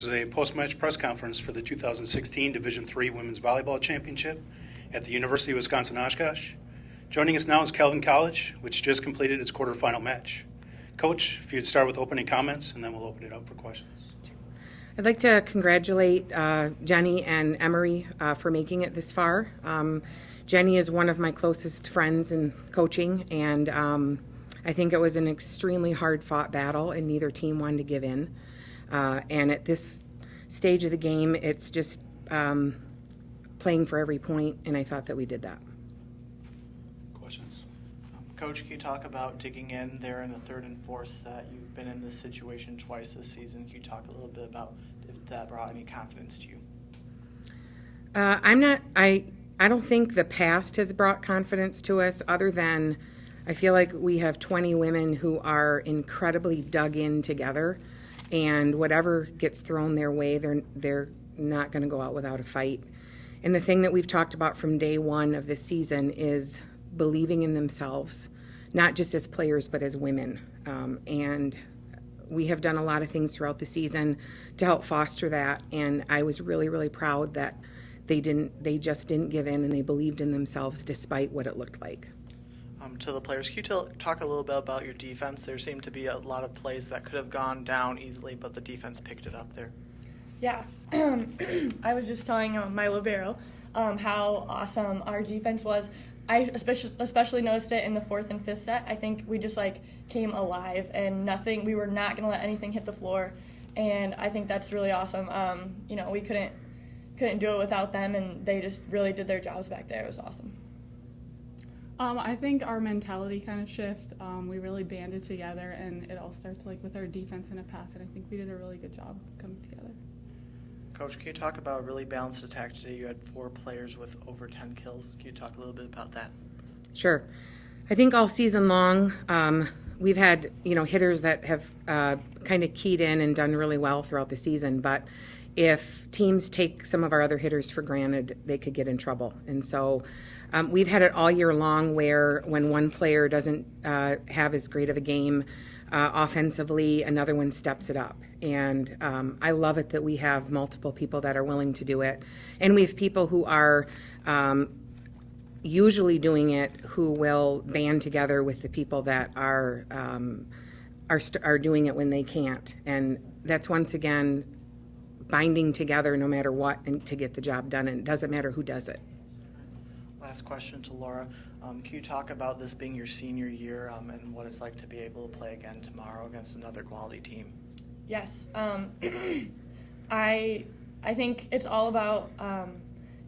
This is a post-match press conference for the 2016 Division III Women's Volleyball Championship at the University of Wisconsin-Oshkosh. Joining us now is Calvin College, which just completed its quarterfinal match. Coach, if you'd start with opening comments, and then we'll open it up for questions. I'd like to congratulate Jenny and Emery for making it this far. Jenny is one of my closest friends in coaching, and I think it was an extremely hard-fought battle, and neither team wanted to give in. And at this stage of the game, it's just playing for every point, and I thought that we did that. Questions? Coach, can you talk about digging in there in the third and fourth set? You've been in this situation twice this season. Can you talk a little bit about if that brought any confidence to you? I don't think the past has brought confidence to us, other than I feel like we have 20 women who are incredibly dug in together, and whatever gets thrown their way, they're not going to go out without a fight. And the thing that we've talked about from day one of this season is believing in themselves, not just as players but as women. And we have done a lot of things throughout the season to help foster that, and I was really, really proud that they just didn't give in, and they believed in themselves despite what it looked like. To the players, can you talk a little bit about your defense? There seemed to be a lot of plays that could have gone down easily, but the defense picked it up there. Yeah, I was just telling my libero how awesome our defense was. I especially noticed it in the fourth and fifth set. I think we just came alive, and we were not going to let anything hit the floor, and I think that's really awesome. We couldn't do it without them, and they just really did their jobs back there. It was awesome. I think our mentality kind of shift. We really banded together, and it all starts with our defense and a pass, and I think we did a really good job coming together. Coach, can you talk about a really balanced attack today? You had 4 players with over 10 kills. Can you talk a little bit about that? Sure. I think all season long, we've had hitters that have kind of keyed in and done really well throughout the season, but if teams take some of our other hitters for granted, they could get in trouble. And so we've had it all year long where when one player doesn't have as great of a game offensively, another one steps it up. And I love it that we have multiple people that are willing to do it. And we have people who are usually doing it who will band together with the people that are doing it when they can't. And that's, once again, binding together no matter what, and to get the job done, and it doesn't matter who does it. Last question to Laura. Can you talk about this being your senior year and what it's like to be able to play again tomorrow against another quality team? Yes. I think it's all about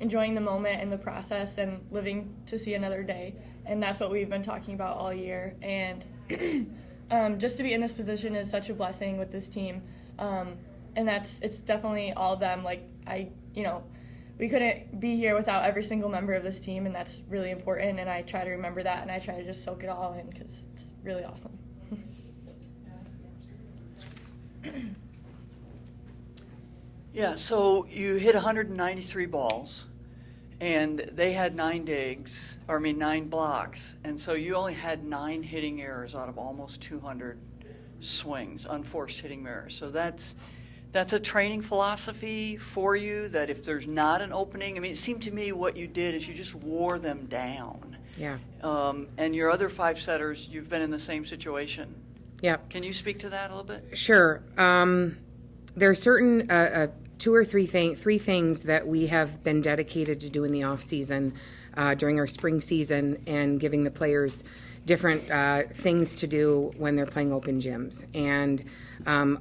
enjoying the moment and the process and living to see another day, and that's what we've been talking about all year. And just to be in this position is such a blessing with this team. And it's definitely all of them. We couldn't be here without every single member of this team, and that's really important, and I try to remember that, and I try to just soak it all in because it's really awesome. Yeah, so you hit 193 balls, and they had 9 blocks, and so you only had 9 hitting errors out of almost 200 swings, unforced hitting errors. So that's a training philosophy for you, that if there's not an opening, it seemed to me what you did is you just wore them down. Yeah. And your other 5 setters, you've been in the same situation. Yeah. Can you speak to that a little bit? Sure. There are certain 2 or 3 things that we have been dedicated to do in the off season during our spring season, and giving the players different things to do when they're playing open gyms. And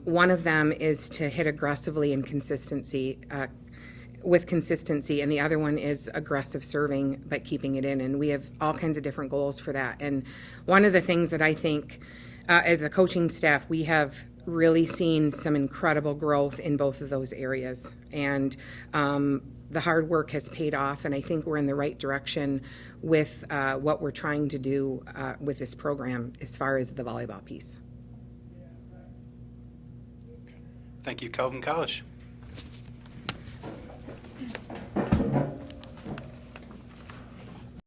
one of them is to hit aggressively and with consistency, and the other one is aggressive serving but keeping it in. And we have all kinds of different goals for that. And one of the things that I think as the coaching staff, we have really seen some incredible growth in both of those areas. And the hard work has paid off, and I think we're in the right direction with what we're trying to do with this program as far as the volleyball piece. Thank you, Calvin College.